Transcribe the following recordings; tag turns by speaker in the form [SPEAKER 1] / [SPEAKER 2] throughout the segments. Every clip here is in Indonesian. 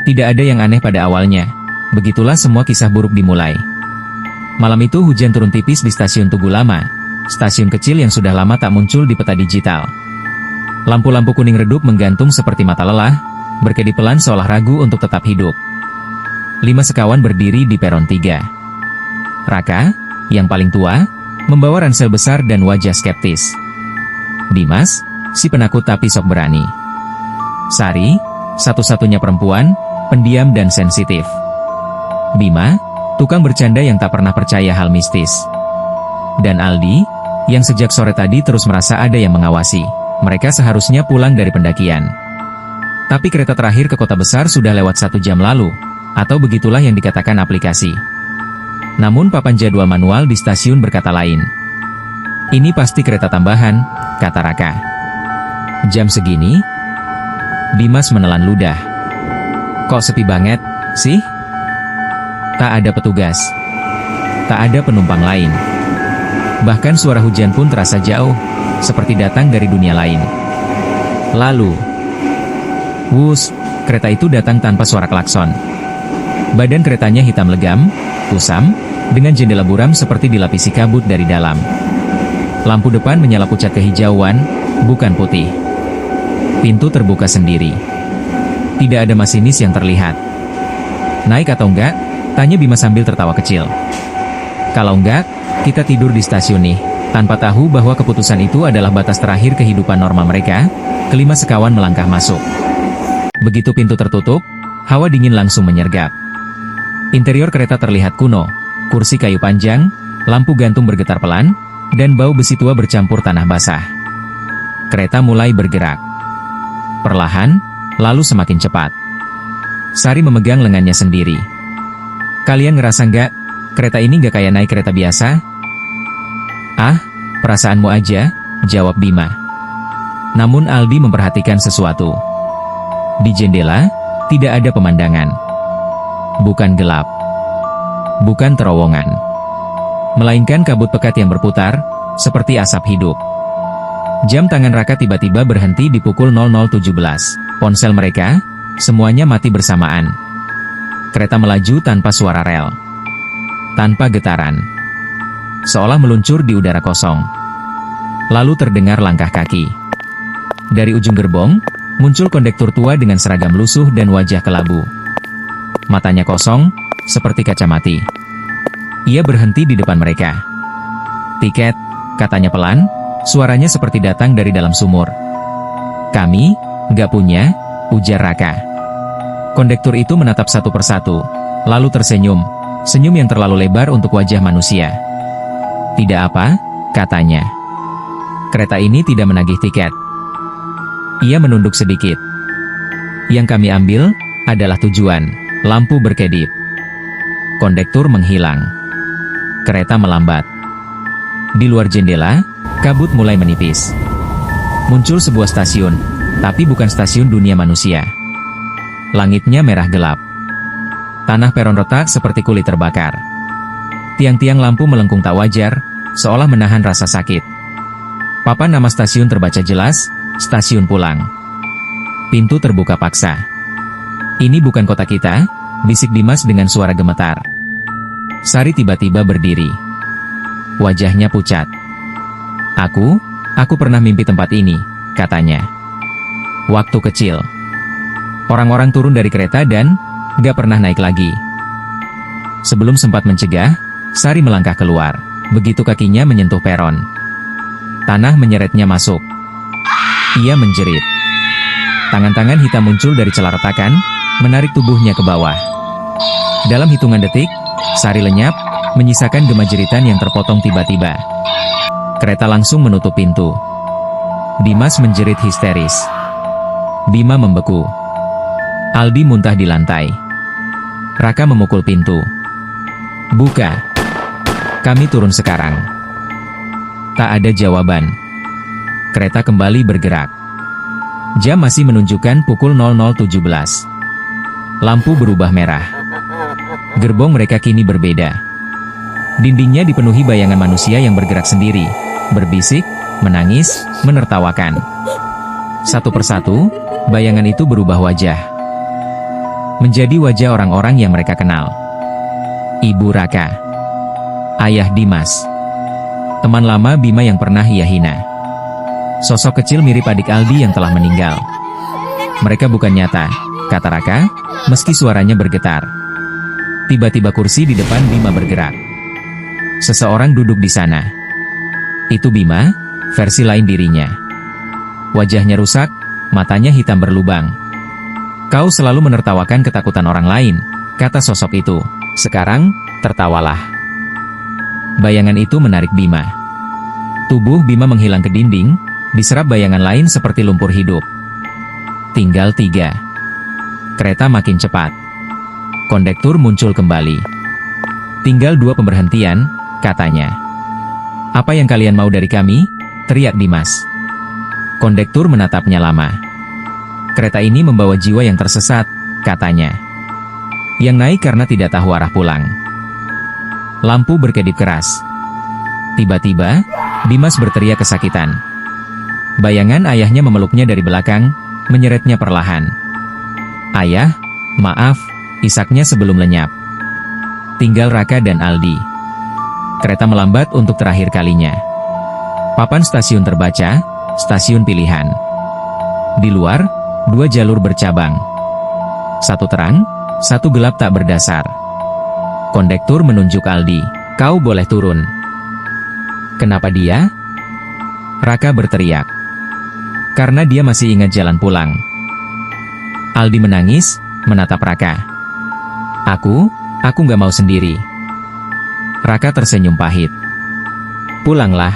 [SPEAKER 1] Tidak ada yang aneh pada awalnya. Begitulah semua kisah buruk dimulai. Malam itu hujan turun tipis di stasiun Tugu Lama, stasiun kecil yang sudah lama tak muncul di peta digital. Lampu-lampu kuning redup menggantung seperti mata lelah, berkedip pelan seolah ragu untuk tetap hidup. 5 sekawan berdiri di peron 3. Raka, yang paling tua, membawa ransel besar dan wajah skeptis. Dimas, si penakut tapi sok berani. Sari, satu-satunya perempuan, pendiam dan sensitif. Bima, tukang bercanda yang tak pernah percaya hal mistis. Dan Aldi, yang sejak sore tadi terus merasa ada yang mengawasi. Mereka seharusnya pulang dari pendakian. Tapi kereta terakhir ke kota besar sudah lewat 1 jam lalu, atau begitulah yang dikatakan aplikasi. Namun papan jadwal manual di stasiun berkata lain. Ini pasti kereta tambahan, kata Raka. Jam segini? Dimas menelan ludah. Kok sepi banget, sih? Tak ada petugas. Tak ada penumpang lain. Bahkan suara hujan pun terasa jauh, seperti datang dari dunia lain. Lalu, wus, kereta itu datang tanpa suara klakson. Badan keretanya hitam legam, kusam, dengan jendela buram seperti dilapisi kabut dari dalam. Lampu depan menyala pucat kehijauan, bukan putih. Pintu terbuka sendiri. Tidak ada masinis yang terlihat. Naik atau enggak? Tanya Bima sambil tertawa kecil. Kalau enggak, kita tidur di stasiun nih. Tanpa tahu bahwa keputusan itu adalah batas terakhir kehidupan normal mereka, kelima sekawan melangkah masuk. Begitu pintu tertutup, hawa dingin langsung menyergap. Interior kereta terlihat kuno, kursi kayu panjang, lampu gantung bergetar pelan, dan bau besi tua bercampur tanah basah. Kereta mulai bergerak. Perlahan, lalu semakin cepat. Sari memegang lengannya sendiri. Kalian ngerasa nggak, kereta ini nggak kayak naik kereta biasa? Ah, perasaanmu aja, jawab Bima. Namun Aldi memperhatikan sesuatu. Di jendela, tidak ada pemandangan. Bukan gelap. Bukan terowongan. Melainkan kabut pekat yang berputar, seperti asap hidup. Jam tangan Raka tiba-tiba berhenti di pukul 00.17. Ponsel mereka, semuanya mati bersamaan. Kereta melaju tanpa suara rel. Tanpa getaran. Seolah meluncur di udara kosong. Lalu terdengar langkah kaki. Dari ujung gerbong, muncul kondektur tua dengan seragam lusuh dan wajah kelabu. Matanya kosong, seperti kaca mati. Ia berhenti di depan mereka. Tiket, katanya pelan, suaranya seperti datang dari dalam sumur. Kami, nggak punya, ujar Raka. Kondektur itu menatap satu persatu, lalu tersenyum, senyum yang terlalu lebar untuk wajah manusia. Tidak apa, katanya. Kereta ini tidak menagih tiket. Ia menunduk sedikit. Yang kami ambil, adalah tujuan, lampu berkedip. Kondektur menghilang. Kereta melambat. Di luar jendela, kabut mulai menipis. Muncul sebuah stasiun, tapi bukan stasiun dunia manusia. Langitnya merah gelap. Tanah peron retak seperti kulit terbakar. Tiang-tiang lampu melengkung tak wajar, seolah menahan rasa sakit. Papan nama stasiun terbaca jelas, stasiun pulang. Pintu terbuka paksa. Ini bukan kota kita, bisik Dimas dengan suara gemetar. Sari tiba-tiba berdiri. Wajahnya pucat. Aku pernah mimpi tempat ini, katanya. Waktu kecil. Orang-orang turun dari kereta dan gak pernah naik lagi. Sebelum sempat mencegah, Sari melangkah keluar. Begitu kakinya menyentuh peron, tanah menyeretnya masuk. Ia menjerit. Tangan-tangan hitam muncul dari celah retakan, menarik tubuhnya ke bawah. Dalam hitungan detik, Sari lenyap, menyisakan gema jeritan yang terpotong tiba-tiba. Kereta langsung menutup pintu. Dimas menjerit histeris. Bima membeku. Aldi muntah di lantai. Raka memukul pintu. Buka. Kami turun sekarang. Tak ada jawaban. Kereta kembali bergerak. Jam masih menunjukkan pukul 00.17. Lampu berubah merah. Gerbong mereka kini berbeda. Dindingnya dipenuhi bayangan manusia yang bergerak sendiri, berbisik, menangis, menertawakan. Satu persatu, bayangan itu berubah wajah. menjadi wajah orang-orang yang mereka kenal. Ibu Raka, ayah Dimas, teman lama Bima yang pernah ia hina. Sosok kecil mirip adik Aldi yang telah meninggal. Mereka bukan nyata, kata Raka, meski suaranya bergetar. Tiba-tiba kursi di depan Bima bergerak. Seseorang duduk di sana. Itu Bima, versi lain dirinya. Wajahnya rusak, matanya hitam berlubang. Kau selalu menertawakan ketakutan orang lain, kata sosok itu. Sekarang, tertawalah. Bayangan itu menarik Bima. Tubuh Bima menghilang ke dinding, diserap bayangan lain seperti lumpur hidup. Tinggal 3. Kereta makin cepat. Kondektur muncul kembali. Tinggal 2 pemberhentian, katanya. Apa yang kalian mau dari kami? Teriak Dimas. Kondektur menatapnya lama. Kereta ini membawa jiwa yang tersesat, katanya. Yang naik karena tidak tahu arah pulang. Lampu berkedip keras. Tiba-tiba, Dimas berteriak kesakitan. Bayangan ayahnya memeluknya dari belakang, menyeretnya perlahan. Ayah, maaf, isaknya sebelum lenyap. Tinggal Raka dan Aldi. Kereta melambat untuk terakhir kalinya. Papan stasiun terbaca, stasiun pilihan. Di luar, 2 jalur bercabang. Satu terang, satu gelap tak berdasar. Kondektur menunjuk Aldi. Kau boleh turun. Kenapa dia? Raka berteriak. Karena dia masih ingat jalan pulang. Aldi menangis, menatap Raka. Aku gak mau sendiri. Raka tersenyum pahit. Pulanglah.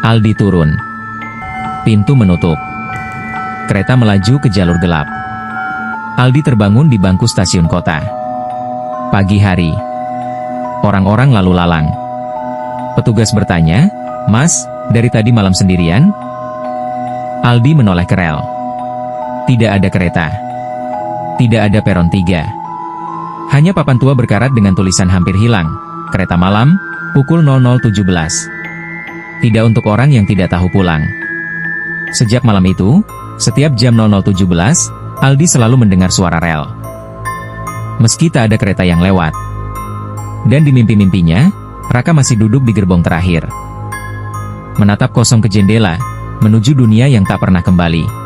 [SPEAKER 1] Aldi turun. Pintu menutup. Kereta melaju ke jalur gelap. Aldi terbangun di bangku stasiun kota. Pagi hari. Orang-orang lalu lalang. Petugas bertanya, "Mas, dari tadi malam sendirian?" Aldi menoleh ke rel. Tidak ada kereta. Tidak ada peron 3. Hanya papan tua berkarat dengan tulisan hampir hilang. Kereta malam, pukul 00.17. Tidak untuk orang yang tidak tahu pulang. Sejak malam itu, setiap jam 00.17, Aldi selalu mendengar suara rel. Meski tak ada kereta yang lewat. Dan di mimpi-mimpinya, Raka masih duduk di gerbong terakhir. Menatap kosong ke jendela, menuju dunia yang tak pernah kembali.